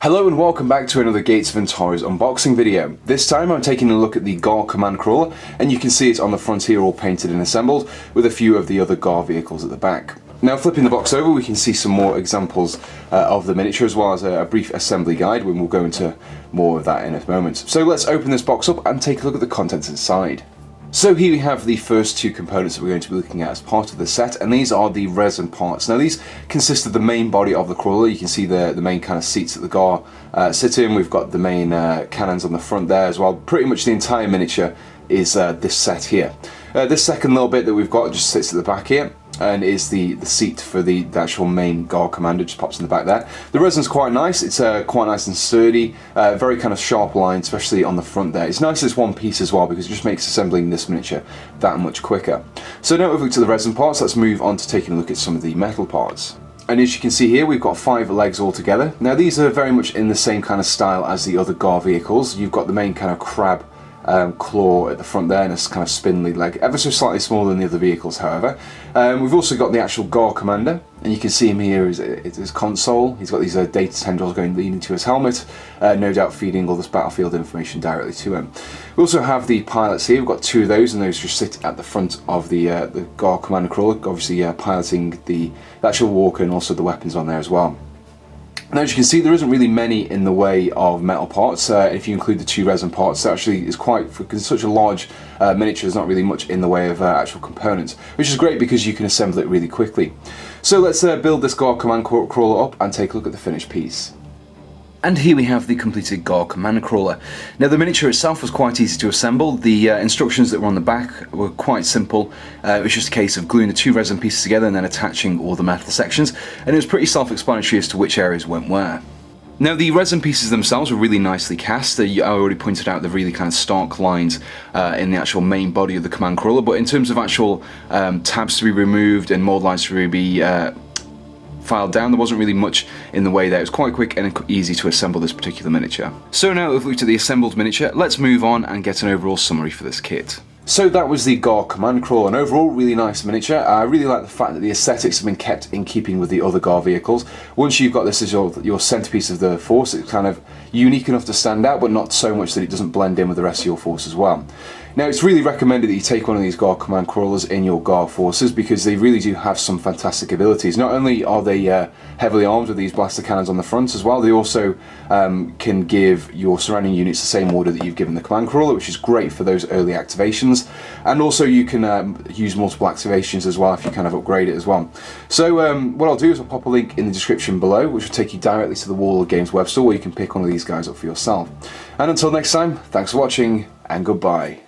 Hello and welcome back to another Gates of Antares unboxing video. This time I'm taking a look at the Ghar command crawler, and you can see it on the front here all painted and assembled with a few of the other Ghar vehicles at the back. Now flipping the box over, we can see some more examples of the miniature as well as a brief assembly guide, when we'll go into more of that in a moment. So let's open this box up and take a look at the contents inside. So here we have the first two components that we're going to be looking at as part of the set, and these are the resin parts. Now these consist of the main body of the crawler. You can see the main kind of seats that the Ghar sit in. We've got the main cannons on the front there as well. Pretty much the entire miniature is this set here. This second little bit that we've got just sits at the back here and is the seat for the actual main Ghar commander, just pops in the back there. The resin's quite nice, it's quite nice and sturdy, very kind of sharp line, especially on the front there. It's nice as one piece as well because it just makes assembling this miniature that much quicker. So now we've looked at the resin parts, let's move on to taking a look at some of the metal parts. And as you can see here, we've got 5 legs altogether. Now these are very much in the same kind of style as the other Ghar vehicles. You've got the main kind of crab claw at the front there and this kind of spindly leg, ever so slightly smaller than the other vehicles however. We've also got the actual Ghar commander, and you can see him here is his console. He's got these data tendrils going leading to his helmet, no doubt feeding all this battlefield information directly to him. We also have the pilots here. We've got 2 of those, and those just sit at the front of the Ghar commander crawler, obviously piloting the actual walker and also the weapons on there as well. Now as you can see, there isn't really many in the way of metal parts. If you include the 2 resin parts, that actually is quite, because it's such a large miniature, there's not really much in the way of actual components, which is great because you can assemble it really quickly. So let's build this Ghar command crawler up and take a look at the finished piece. And here we have the completed Ghar command crawler. Now the miniature itself was quite easy to assemble. The instructions that were on the back were quite simple. It was just a case of gluing the 2 resin pieces together and then attaching all the metal sections, and it was pretty self-explanatory as to which areas went where. Now the resin pieces themselves were really nicely cast. I already pointed out the really kind of stark lines in the actual main body of the command crawler, but in terms of actual tabs to be removed and mold lines to be filed down, there wasn't really much in the way there. It was quite quick and easy to assemble this particular miniature. So now that we've looked at the assembled miniature, let's move on and get an overall summary for this kit. So that was the Ghar command crawler, an overall really nice miniature. I really like the fact that the aesthetics have been kept in keeping with the other Ghar vehicles. Once you've got this as your centerpiece of the force, it's kind of unique enough to stand out, but not so much that it doesn't blend in with the rest of your force as well. Now it's really recommended that you take one of these Ghar command crawlers in your Ghar forces because they really do have some fantastic abilities. Not only are they heavily armed with these blaster cannons on the front as well, they also can give your surrounding units the same order that you've given the command crawler, which is great for those early activations. And also you can use multiple activations as well if you kind of upgrade it as well. So what I'll do is I'll pop a link in the description below, which will take you directly to the Wall of Games web store where you can pick one of these guys up for yourself. And until next time, thanks for watching and goodbye.